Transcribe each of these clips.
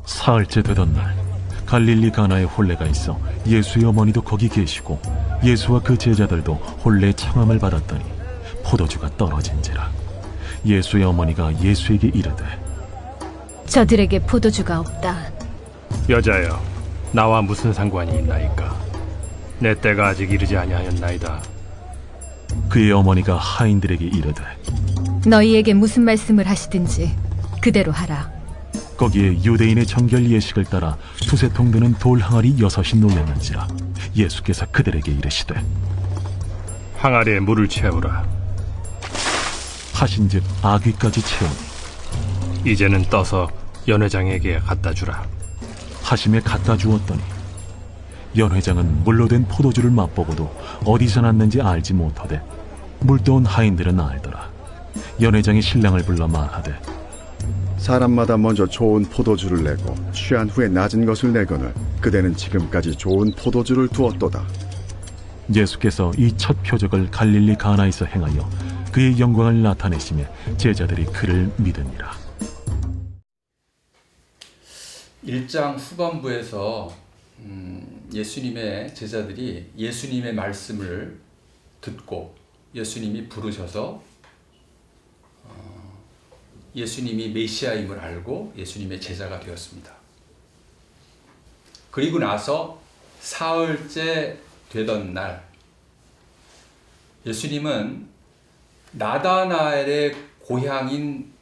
사흘째 되던 날 갈릴리 가나에 혼례가 있어 예수의 어머니도 거기 계시고 예수와 그 제자들도 혼례 청함을 받았더니 포도주가 떨어진지라. 예수의 어머니가 예수에게 이르되 저들에게 포도주가 없다. 여자여, 나와 무슨 상관이 있나이까? 내 때가 아직 이르지 아니하였나이다. 그의 어머니가 하인들에게 이르되 너희에게 무슨 말씀을 하시든지 그대로 하라. 거기에 유대인의 정결 예식을 따라 두세 통 드는 돌 항아리 6이 놓였는지라. 예수께서 그들에게 이르시되 항아리에 물을 채우라. 하신즉 아귀까지 채우니 이제는 떠서 연회장에게 갖다 주라. 하심에 갖다 주었더니 연회장은 물로 된 포도주를 맛보고도 어디서 났는지 알지 못하되 물떠온 하인들은 알더라. 연회장이 신랑을 불러 말하되 사람마다 먼저 좋은 포도주를 내고 취한 후에 낮은 것을 내거늘 그대는 지금까지 좋은 포도주를 두었도다. 예수께서 이 첫 표적을 갈릴리 가나에서 행하여 그의 영광을 나타내시며 제자들이 그를 믿으니라. 1장 후반부에서 예수님의 제자들이 예수님의 말씀을 듣고 예수님이 부르셔서 예수님이 메시아임을 알고 예수님의 제자가 되었습니다. 그리고 나서 사흘째 되던 날 예수님은 나다나엘의 고향인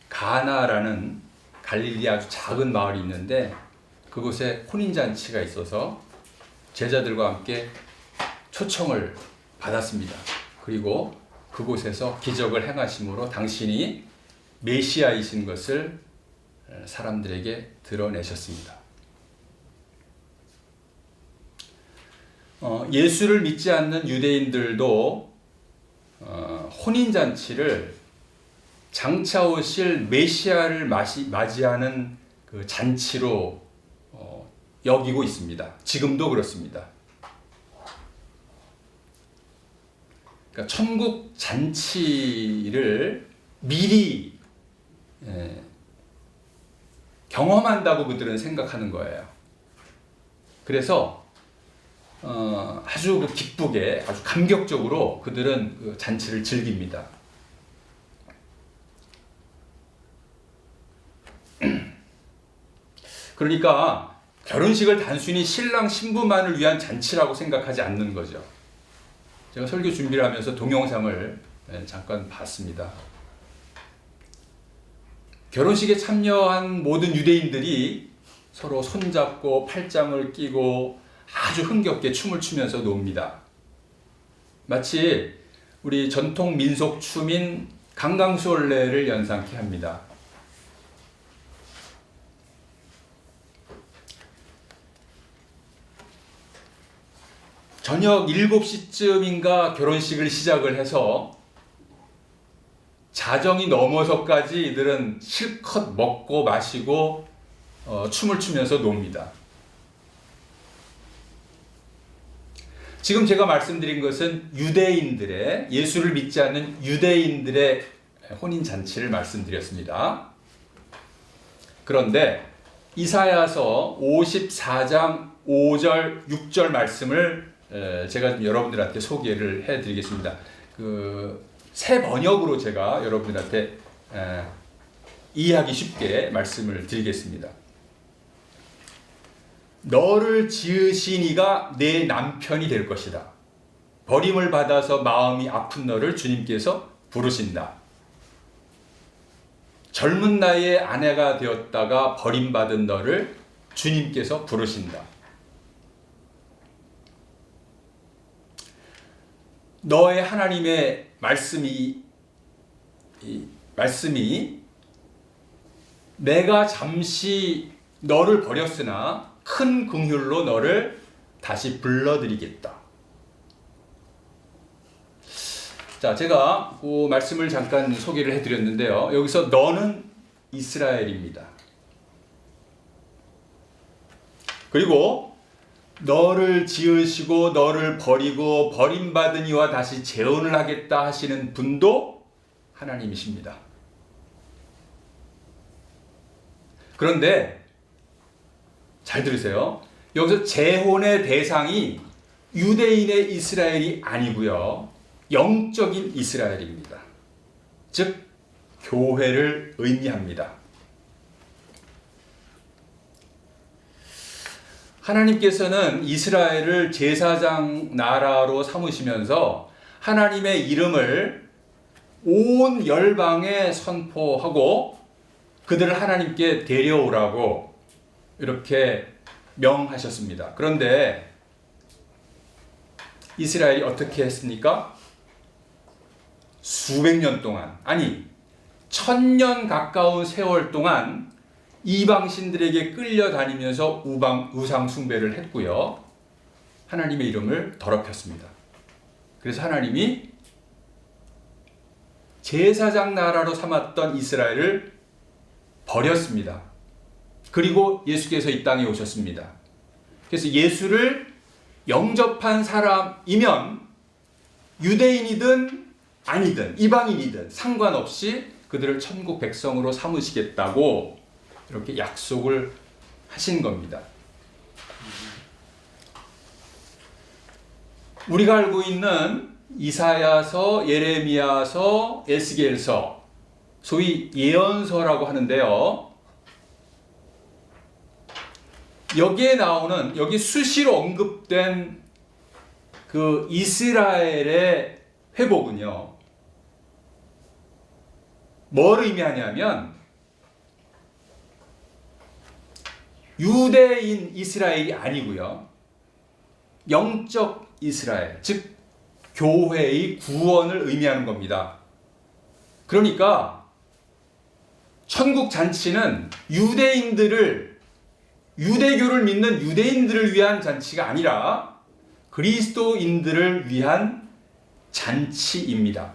가나라는 갈릴리 아주 작은 마을이 있는데 그곳에 혼인잔치가 있어서 제자들과 함께 초청을 받았습니다. 그리고 그곳에서 기적을 행하심으로 당신이 메시아이신 것을 사람들에게 드러내셨습니다. 예수를 믿지 않는 유대인들도 혼인잔치를 장차 오실 메시아를 맞이하는 그 잔치로 여기고 있습니다. 지금도 그렇습니다. 그러니까 천국 잔치를 미리 경험한다고 그들은 생각하는 거예요. 그래서 아주 기쁘게, 아주 감격적으로 그들은 그 잔치를 즐깁니다. 그러니까 결혼식을 단순히 신랑 신부만을 위한 잔치라고 생각하지 않는 거죠. 제가 설교 준비를 하면서 동영상을 잠깐 봤습니다. 결혼식에 참여한 모든 유대인들이 서로 손잡고 팔짱을 끼고 아주 흥겹게 춤을 추면서 놉니다. 마치 우리 전통 민속 춤인 강강수월래를 연상케 합니다. 저녁 7시쯤인가 결혼식을 시작을 해서 자정이 넘어서까지 이들은 실컷 먹고 마시고 춤을 추면서 놉니다. 지금 제가 말씀드린 것은 유대인들의, 예수를 믿지 않는 유대인들의 혼인잔치를 말씀드렸습니다. 그런데 이사야서 54장 5절, 6절 말씀을 제가 좀 여러분들한테 소개를 해드리겠습니다. 새 번역으로 제가 여러분들한테 이해하기 쉽게 말씀을 드리겠습니다. 너를 지으신 이가 내 남편이 될 것이다. 버림을 받아서 마음이 아픈 너를 주님께서 부르신다. 젊은 나이에 아내가 되었다가 버림받은 너를 주님께서 부르신다. 너의 하나님의 말씀이 내가 잠시 너를 버렸으나 큰 긍휼로 너를 다시 불러드리겠다. 자, 제가 그 말씀을 잠깐 소개를 해드렸는데요. 여기서 너는 이스라엘입니다. 그리고 너를 지으시고 너를 버리고 버림받은 이와 다시 재혼을 하겠다 하시는 분도 하나님이십니다. 그런데 잘 들으세요. 여기서 재혼의 대상이 유대인의 이스라엘이 아니고요. 영적인 이스라엘입니다. 즉 교회를 의미합니다. 하나님께서는 이스라엘을 제사장 나라로 삼으시면서 하나님의 이름을 온 열방에 선포하고 그들을 하나님께 데려오라고 이렇게 명하셨습니다. 그런데 이스라엘이 어떻게 했습니까? 수백 년 동안, 아니 1000년 가까운 세월 동안 이방신들에게 끌려다니면서 우상 숭배를 했고요. 하나님의 이름을 더럽혔습니다. 그래서 하나님이 제사장 나라로 삼았던 이스라엘을 버렸습니다. 그리고 예수께서 이 땅에 오셨습니다. 그래서 예수를 영접한 사람이면 유대인이든 아니든 이방인이든 상관없이 그들을 천국 백성으로 삼으시겠다고 이렇게 약속을 하신 겁니다. 우리가 알고 있는 이사야서, 예레미야서, 에스겔서, 소위 예언서라고 하는데요. 여기에 나오는, 여기 수시로 언급된 그 이스라엘의 회복은요, 뭘 의미하냐면 유대인 이스라엘이 아니고요, 영적 이스라엘, 즉 교회의 구원을 의미하는 겁니다. 그러니까 천국 잔치는 유대교를 믿는 유대인들을 위한 잔치가 아니라 그리스도인들을 위한 잔치입니다.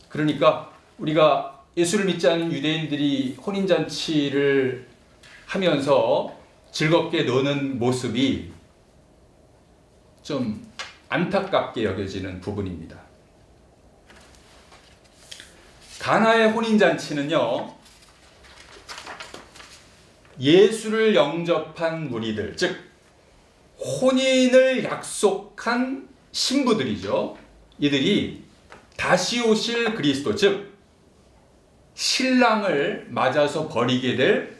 그러니까 우리가 예수를 믿지 않는 유대인들이 혼인잔치를 하면서 즐겁게 노는 모습이 좀 안타깝게 여겨지는 부분입니다. 가나의 혼인잔치는요, 예수를 영접한 무리들, 즉 혼인을 약속한 신부들이죠. 이들이 다시 오실 그리스도, 즉 신랑을 맞아서 벌이게 될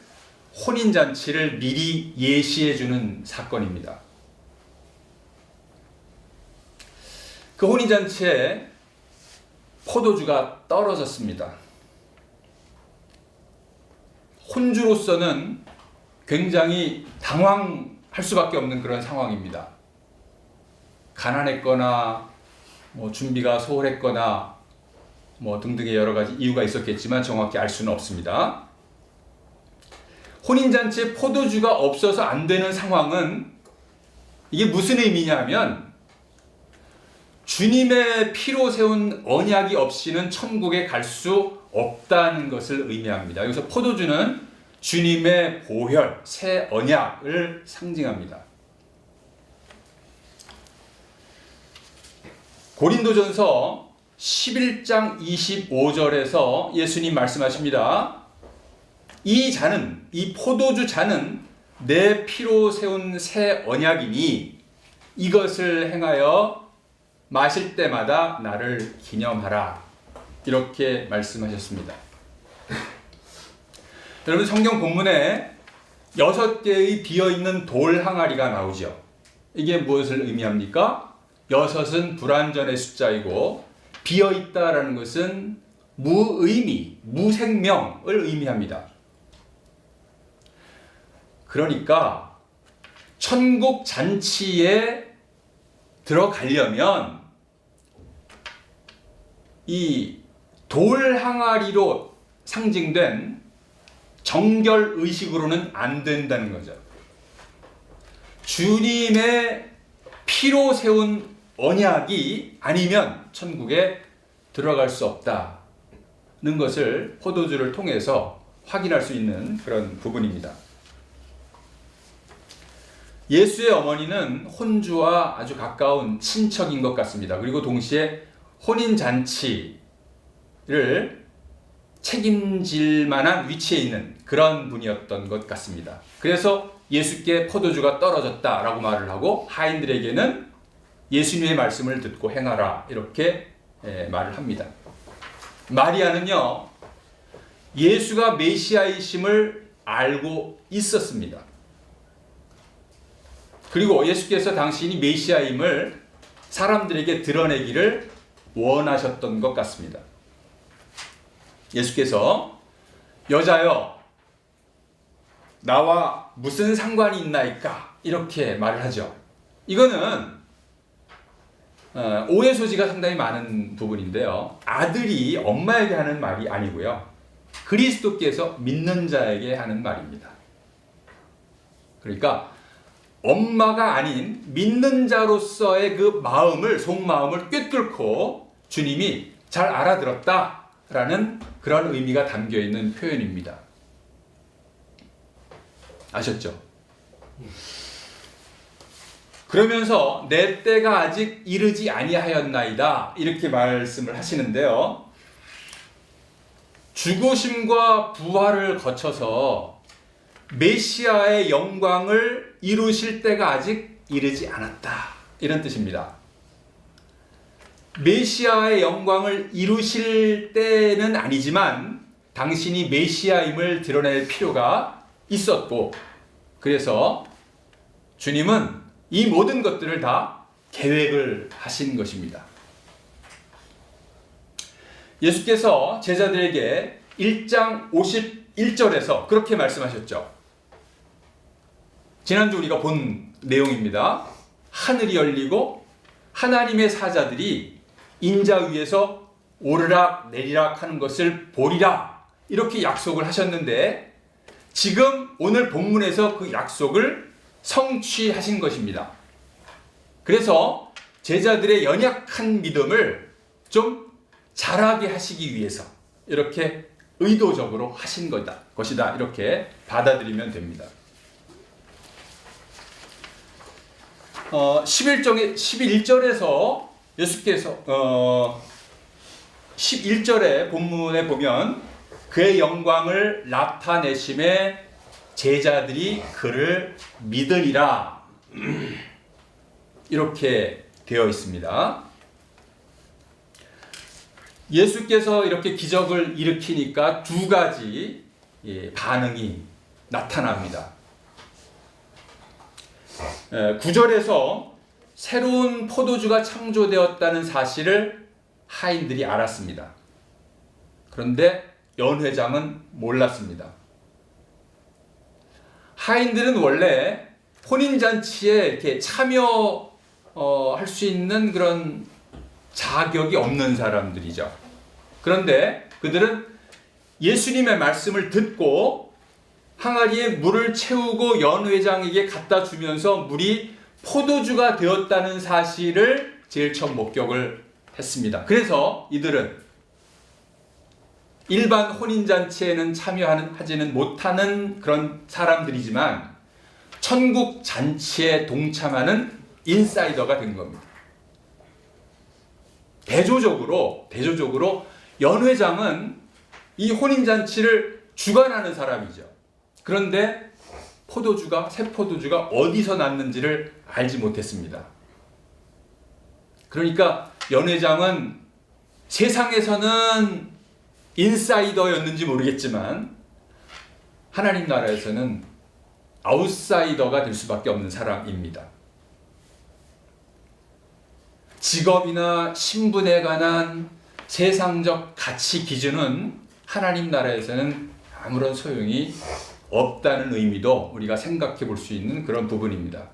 혼인잔치를 미리 예시해주는 사건입니다. 그 혼인잔치에 포도주가 떨어졌습니다. 혼주로서는 굉장히 당황할 수밖에 없는 그런 상황입니다. 가난했거나 준비가 소홀했거나 등등의 여러 가지 이유가 있었겠지만 정확히 알 수는 없습니다. 혼인잔치에 포도주가 없어서 안 되는 상황은 이게 무슨 의미냐면 주님의 피로 세운 언약이 없이는 천국에 갈 수 없다는 것을 의미합니다. 여기서 포도주는 주님의 보혈, 새 언약을 상징합니다. 고린도전서 11장 25절에서 예수님 말씀하십니다. 이 포도주 잔은 내 피로 세운 새 언약이니 이것을 행하여 마실 때마다 나를 기념하라. 이렇게 말씀하셨습니다. 여러분, 성경 본문에 6개의 비어있는 돌 항아리가 나오죠. 이게 무엇을 의미합니까? 6은 불완전의 숫자이고 비어있다라는 것은 무의미, 무생명을 의미합니다. 그러니까 천국 잔치에 들어가려면 이 돌 항아리로 상징된 정결 의식으로는 안 된다는 거죠. 주님의 피로 세운 언약이 아니면 천국에 들어갈 수 없다는 것을 포도주를 통해서 확인할 수 있는 그런 부분입니다. 예수의 어머니는 혼주와 아주 가까운 친척인 것 같습니다. 그리고 동시에 혼인잔치를 책임질 만한 위치에 있는 그런 분이었던 것 같습니다. 그래서 예수께 포도주가 떨어졌다라고 말을 하고 하인들에게는 예수님의 말씀을 듣고 행하라 이렇게 말을 합니다. 마리아는요, 예수가 메시아이심을 알고 있었습니다. 그리고 예수께서 당신이 메시아임을 사람들에게 드러내기를 원하셨던 것 같습니다. 예수께서 여자여 나와 무슨 상관이 있나이까 이렇게 말을 하죠. 이거는 오해 소지가 상당히 많은 부분인데요. 아들이 엄마에게 하는 말이 아니고요. 그리스도께서 믿는 자에게 하는 말입니다. 그러니까 엄마가 아닌 믿는 자로서의 그 마음을, 속마음을 꿰뚫고 주님이 잘 알아들었다라는 그런 의미가 담겨 있는 표현입니다. 아셨죠? 그러면서 내 때가 아직 이르지 아니하였나이다 이렇게 말씀을 하시는데요. 죽으심과 부활을 거쳐서 메시아의 영광을 이루실 때가 아직 이르지 않았다 이런 뜻입니다. 메시아의 영광을 이루실 때는 아니지만 당신이 메시아임을 드러낼 필요가 있었고, 그래서 주님은 이 모든 것들을 다 계획을 하신 것입니다. 예수께서 제자들에게 1장 51절에서 그렇게 말씀하셨죠. 지난주 우리가 본 내용입니다. 하늘이 열리고 하나님의 사자들이 인자 위에서 오르락 내리락 하는 것을 보리라 이렇게 약속을 하셨는데, 지금 오늘 본문에서 그 약속을 성취하신 것입니다. 그래서 제자들의 연약한 믿음을 좀 자라게 하시기 위해서 이렇게 의도적으로 하신 것이다 이렇게 받아들이면 됩니다. 11절에서 예수께서 11절의 본문에 보면 그의 영광을 나타내심에 제자들이 그를 믿으리라 이렇게 되어 있습니다. 예수께서 이렇게 기적을 일으키니까 두 가지 반응이 나타납니다. 9절에서 새로운 포도주가 창조되었다는 사실을 하인들이 알았습니다. 그런데 연회장은 몰랐습니다. 하인들은 원래 혼인잔치에 이렇게 참여할 수 있는 그런 자격이 없는 사람들이죠. 그런데 그들은 예수님의 말씀을 듣고 항아리에 물을 채우고 연회장에게 갖다 주면서 물이 포도주가 되었다는 사실을 제일 처음 목격을 했습니다. 그래서 이들은 일반 혼인잔치에는 참여하지는 못하는 그런 사람들이지만 천국 잔치에 동참하는 인사이더가 된 겁니다. 대조적으로 연회장은 이 혼인잔치를 주관하는 사람이죠. 그런데 새 포도주가 어디서 났는지를 알지 못했습니다. 그러니까 연회장은 세상에서는 인사이더였는지 모르겠지만 하나님 나라에서는 아웃사이더가 될 수밖에 없는 사람입니다. 직업이나 신분에 관한 세상적 가치 기준은 하나님 나라에서는 아무런 소용이 없다는 의미도 우리가 생각해 볼 수 있는 그런 부분입니다.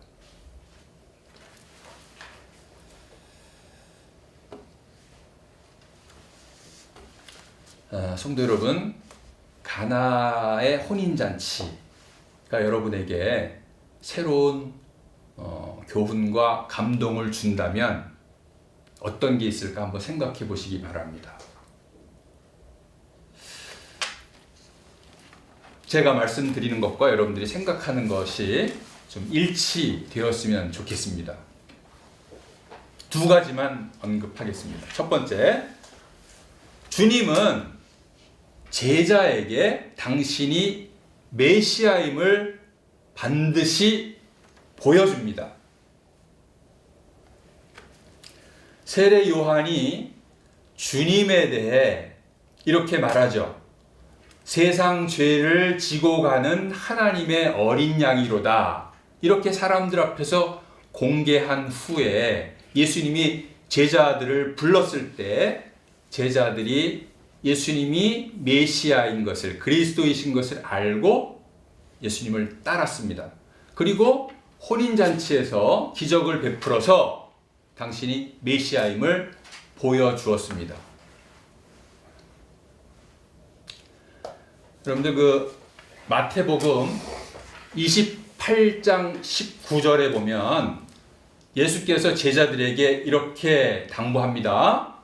성도 여러분, 가나의 혼인잔치가 여러분에게 새로운 교훈과 감동을 준다면 어떤 게 있을까 한번 생각해 보시기 바랍니다. 제가 말씀드리는 것과 여러분들이 생각하는 것이 좀 일치되었으면 좋겠습니다. 두 가지만 언급하겠습니다. 첫 번째, 주님은 제자에게 당신이 메시아임을 반드시 보여줍니다. 세례 요한이 주님에 대해 이렇게 말하죠. 세상 죄를 지고 가는 하나님의 어린 양이로다. 이렇게 사람들 앞에서 공개한 후에 예수님이 제자들을 불렀을 때 제자들이 예수님이 메시아인 것을, 그리스도이신 것을 알고 예수님을 따랐습니다. 그리고 혼인잔치에서 기적을 베풀어서 당신이 메시아임을 보여주었습니다. 여러분들 그 마태복음 28장 19절에 보면 예수께서 제자들에게 이렇게 당부합니다.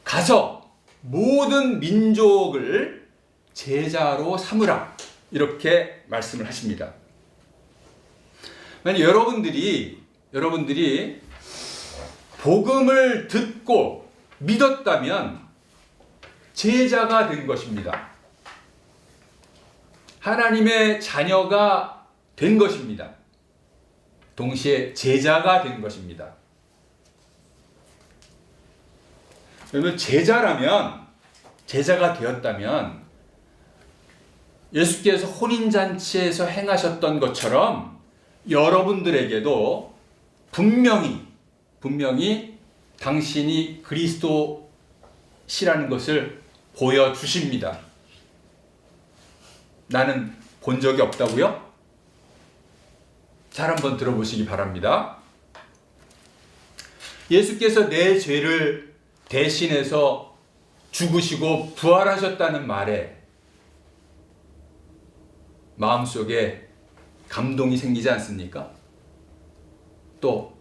가서 모든 민족을 제자로 삼으라. 이렇게 말씀을 하십니다. 만약 여러분들이 복음을 듣고 믿었다면 제자가 된 것입니다. 하나님의 자녀가 된 것입니다. 동시에 제자가 된 것입니다. 그러면 제자가 되었다면 예수께서 혼인잔치에서 행하셨던 것처럼 여러분들에게도 분명히 당신이 그리스도시라는 것을 보여주십니다. 나는 본 적이 없다고요? 잘 한번 들어보시기 바랍니다. 예수께서 내 죄를 대신해서 죽으시고 부활하셨다는 말에 마음속에 감동이 생기지 않습니까? 또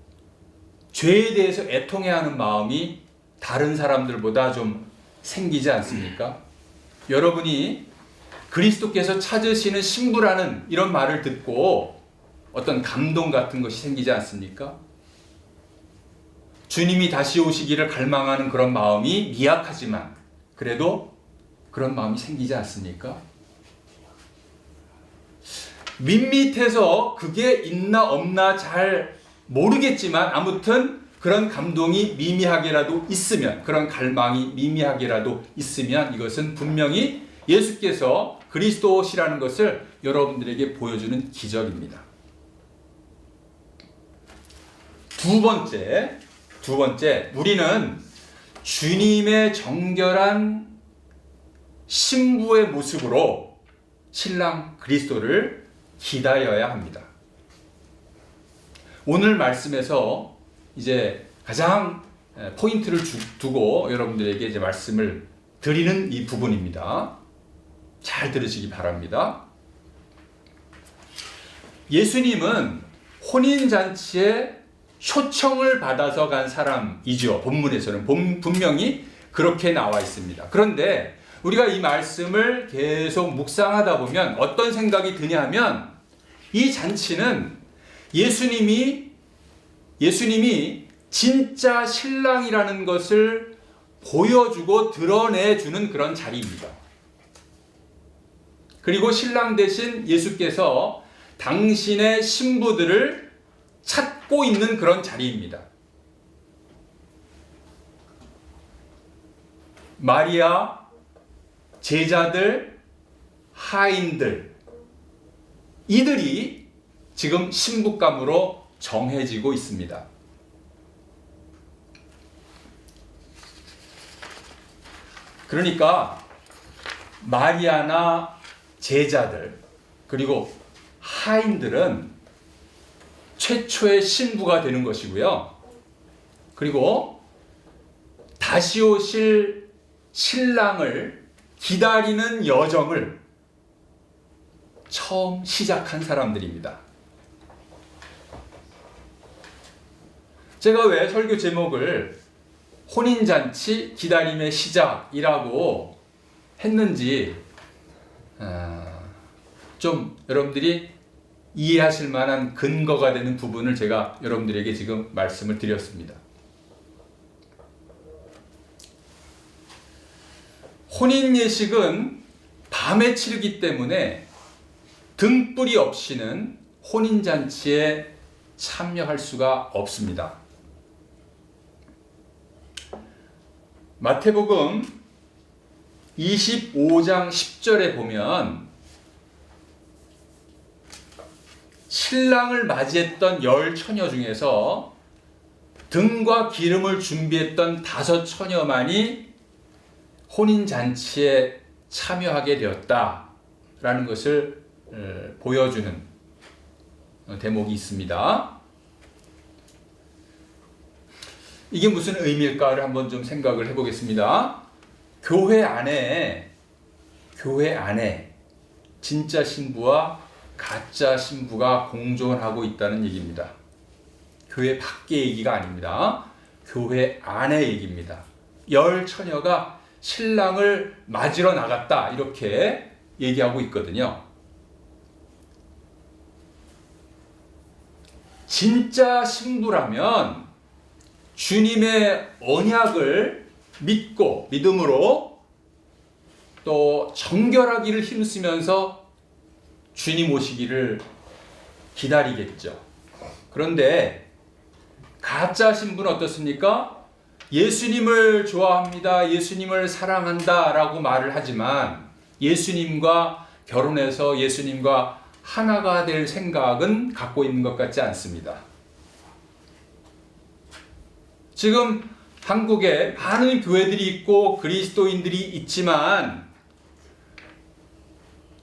죄에 대해서 애통해하는 마음이 다른 사람들보다 좀 생기지 않습니까? 여러분이 그리스도께서 찾으시는 신부라는 이런 말을 듣고 어떤 감동 같은 것이 생기지 않습니까? 주님이 다시 오시기를 갈망하는 그런 마음이 미약하지만 그래도 그런 마음이 생기지 않습니까? 밋밋해서 그게 있나 없나 잘 모르겠지만 아무튼 그런 감동이 미미하게라도 있으면, 그런 갈망이 미미하게라도 있으면 이것은 분명히 예수께서 그리스도시라는 것을 여러분들에게 보여주는 기적입니다. 두 번째, 우리는 주님의 정결한 신부의 모습으로 신랑 그리스도를 기다려야 합니다. 오늘 말씀에서 이제 가장 포인트를 두고 여러분들에게 이제 말씀을 드리는 이 부분입니다. 잘 들으시기 바랍니다. 예수님은 혼인잔치에 초청을 받아서 간 사람이죠. 본문에서는 분명히 그렇게 나와 있습니다. 그런데 우리가 이 말씀을 계속 묵상하다 보면 어떤 생각이 드냐 하면 이 잔치는 예수님이 진짜 신랑이라는 것을 보여주고 드러내주는 그런 자리입니다. 그리고 신랑 대신 예수께서 당신의 신부들을 찾고 있는 그런 자리입니다. 마리아, 제자들, 하인들, 이들이 지금 신부감으로 정해지고 있습니다. 그러니까 마리아나 제자들 그리고 하인들은 최초의 신부가 되는 것이고요. 그리고 다시 오실 신랑을 기다리는 여정을 처음 시작한 사람들입니다. 제가 왜 설교 제목을 혼인잔치 기다림의 시작이라고 했는지 좀 여러분들이 이해하실 만한 근거가 되는 부분을 제가 여러분들에게 지금 말씀을 드렸습니다. 혼인 예식은 밤에 치르기 때문에 등불이 없이는 혼인잔치에 참여할 수가 없습니다. 마태복음 25장 10절에 보면 신랑을 맞이했던 10처녀 중에서 등과 기름을 준비했던 5처녀만이 혼인잔치에 참여하게 되었다라는 것을 보여주는 대목이 있습니다. 이게 무슨 의미일까를 한번 좀 생각을 해보겠습니다. 교회 안에 진짜 신부와 가짜 신부가 공존하고 있다는 얘기입니다. 교회 밖의 얘기가 아닙니다. 교회 안의 얘기입니다. 10처녀가 신랑을 맞으러 나갔다 이렇게 얘기하고 있거든요. 진짜 신부라면 주님의 언약을 믿고 믿음으로 또 정결하기를 힘쓰면서 주님 오시기를 기다리겠죠. 그런데 가짜 신부는 어떻습니까? 예수님을 좋아합니다. 예수님을 사랑한다 라고 말을 하지만 예수님과 결혼해서 예수님과 하나가 될 생각은 갖고 있는 것 같지 않습니다. 지금 한국에 많은 교회들이 있고 그리스도인들이 있지만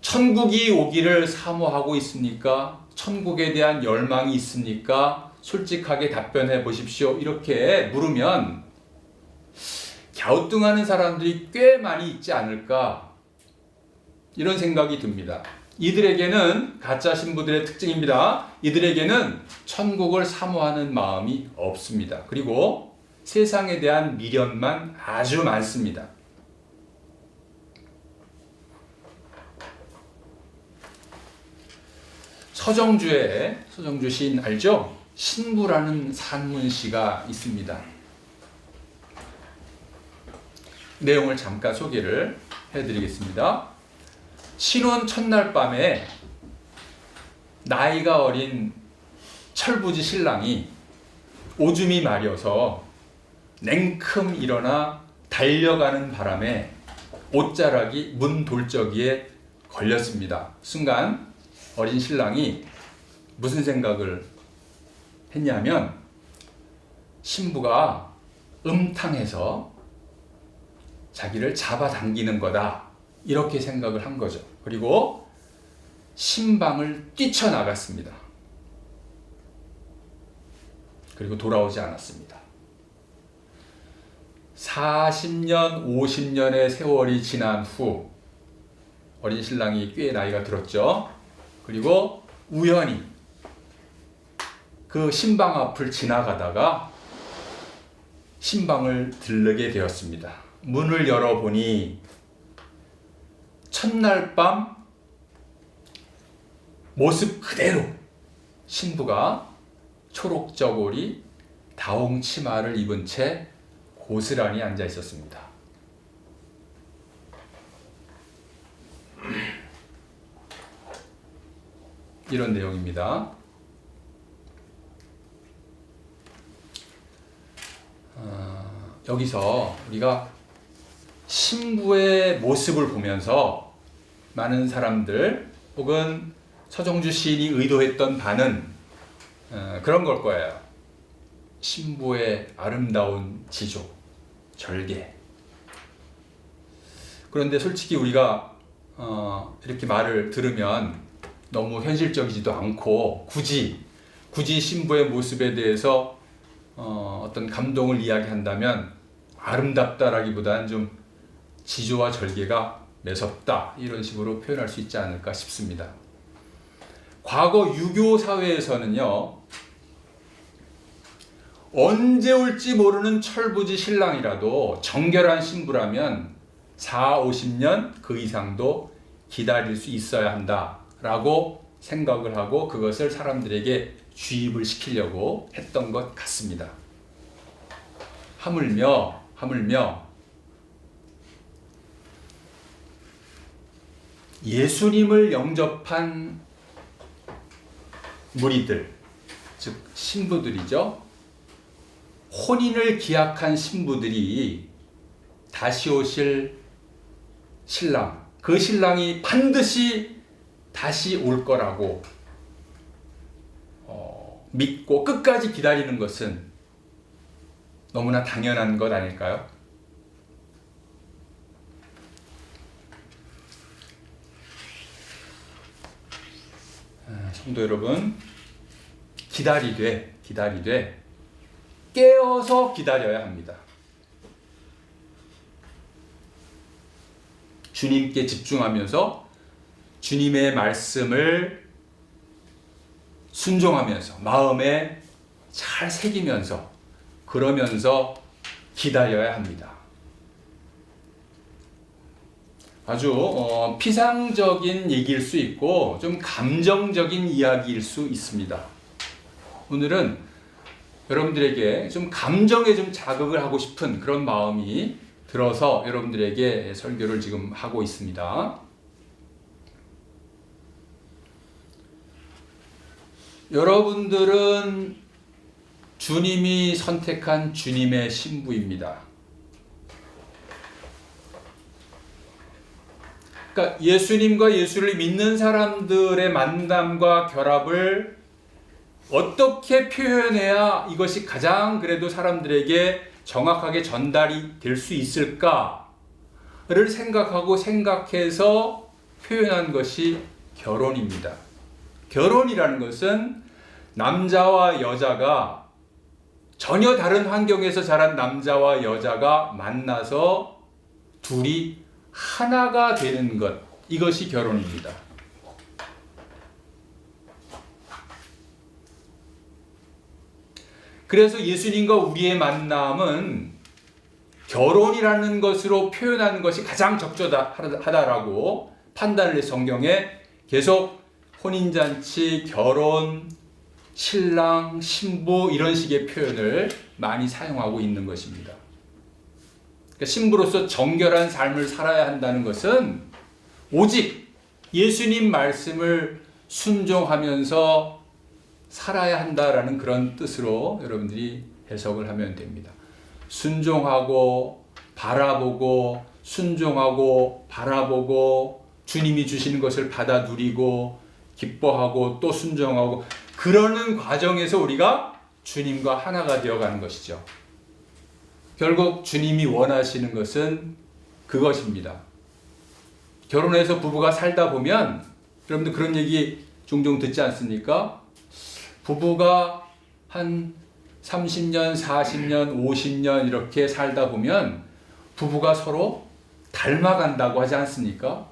천국이 오기를 사모하고 있습니까? 천국에 대한 열망이 있습니까? 솔직하게 답변해 보십시오. 이렇게 물으면 갸우뚱하는 사람들이 꽤 많이 있지 않을까 이런 생각이 듭니다. 이들에게는 가짜 신부들의 특징입니다. 이들에게는 천국을 사모하는 마음이 없습니다. 그리고 세상에 대한 미련만 아주 많습니다. 서정주 시인 알죠? 신부라는 산문시가 있습니다. 내용을 잠깐 소개를 해드리겠습니다. 신혼 첫날 밤에 나이가 어린 철부지 신랑이 오줌이 마려서 냉큼 일어나 달려가는 바람에 옷자락이 문 돌적이에 걸렸습니다. 순간 어린 신랑이 무슨 생각을 했냐면 신부가 음탕해서 자기를 잡아당기는 거다 이렇게 생각을 한 거죠. 그리고 신방을 뛰쳐나갔습니다. 그리고 돌아오지 않았습니다. 40년, 50년의 세월이 지난 후 어린 신랑이 꽤 나이가 들었죠. 그리고 우연히 그 신방 앞을 지나가다가 신방을 들르게 되었습니다. 문을 열어보니 첫날 밤 모습 그대로 신부가 초록 저고리, 다홍 치마를 입은 채 고스란히 앉아 있었습니다. 이런 내용입니다. 여기서 우리가 신부의 모습을 보면서 많은 사람들 혹은 서정주 시인이 의도했던 바는 그런 걸 거예요. 신부의 아름다운 지조, 절개. 그런데 솔직히 우리가 이렇게 말을 들으면 너무 현실적이지도 않고 굳이 신부의 모습에 대해서 어떤 감동을 이야기한다면 아름답다라기보다는 좀 지조와 절개가 매섭다 이런 식으로 표현할 수 있지 않을까 싶습니다. 과거 유교 사회에서는요, 언제 올지 모르는 철부지 신랑이라도 정결한 신부라면 40-50년 그 이상도 기다릴 수 있어야 한다라고 생각을 하고 그것을 사람들에게 주입을 시키려고 했던 것 같습니다. 하물며 예수님을 영접한 무리들, 즉 신부들이죠. 혼인을 기약한 신부들이 다시 오실 신랑, 그 신랑이 반드시 다시 올 거라고 믿고 끝까지 기다리는 것은 너무나 당연한 것 아닐까요? 성도 여러분, 기다리되 깨어서 기다려야 합니다. 주님께 집중하면서 주님의 말씀을 순종하면서 마음에 잘 새기면서 그러면서 기다려야 합니다. 아주 피상적인 얘기일 수 있고 좀 감정적인 이야기일 수 있습니다. 오늘은 여러분들에게 좀 감정에 좀 자극을 하고 싶은 그런 마음이 들어서 여러분들에게 설교를 지금 하고 있습니다. 여러분들은 주님이 선택한 주님의 신부입니다. 그러니까 예수님과 예수를 믿는 사람들의 만남과 결합을 어떻게 표현해야 이것이 가장 그래도 사람들에게 정확하게 전달이 될 수 있을까를 생각해서 표현한 것이 결혼입니다. 결혼이라는 것은 남자와 여자가 전혀 다른 환경에서 자란 남자와 여자가 만나서 둘이 하나가 되는 것, 이것이 결혼입니다. 그래서 예수님과 우리의 만남은 결혼이라는 것으로 표현하는 것이 가장 적절하다라고 판단을 해서 성경에 계속 혼인잔치, 결혼, 신랑, 신부 이런 식의 표현을 많이 사용하고 있는 것입니다. 그러니까 신부로서 정결한 삶을 살아야 한다는 것은 오직 예수님 말씀을 순종하면서 살아야 한다라는 그런 뜻으로 여러분들이 해석을 하면 됩니다. 순종하고 바라보고 순종하고 바라보고 주님이 주시는 것을 받아 누리고 기뻐하고 또 순종하고 그러는 과정에서 우리가 주님과 하나가 되어가는 것이죠. 결국 주님이 원하시는 것은 그것입니다. 결혼해서 부부가 살다 보면 여러분들 그런 얘기 종종 듣지 않습니까? 부부가 한 30년, 40년, 50년 이렇게 살다 보면 부부가 서로 닮아간다고 하지 않습니까?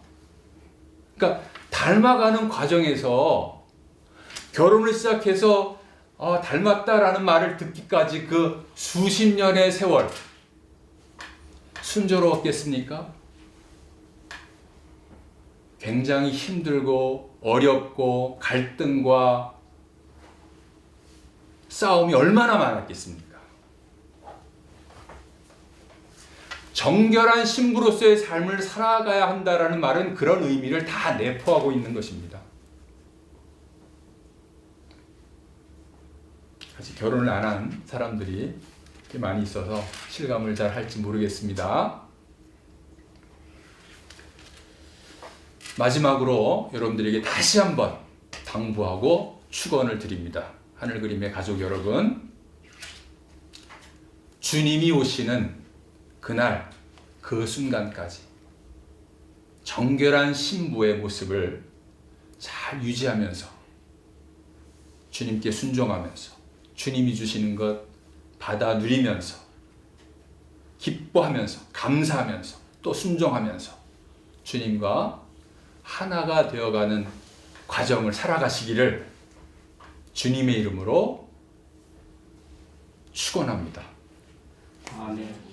그러니까 닮아가는 과정에서 결혼을 시작해서 닮았다라는 말을 듣기까지 그 수십 년의 세월 순조로웠겠습니까? 굉장히 힘들고 어렵고 갈등과 싸움이 얼마나 많았겠습니까? 정결한 신부로서의 삶을 살아가야 한다라는 말은 그런 의미를 다 내포하고 있는 것입니다. 아직 결혼을 안 한 사람들이 많이 있어서 실감을 잘 할지 모르겠습니다. 마지막으로 여러분들에게 다시 한번 당부하고 축원을 드립니다. 하늘그림의 가족 여러분, 주님이 오시는 그날 그 순간까지 정결한 신부의 모습을 잘 유지하면서 주님께 순종하면서 주님이 주시는 것 받아 누리면서 기뻐하면서 감사하면서 또 순종하면서 주님과 하나가 되어가는 과정을 살아가시기를 주님의 이름으로 축원합니다. 아멘.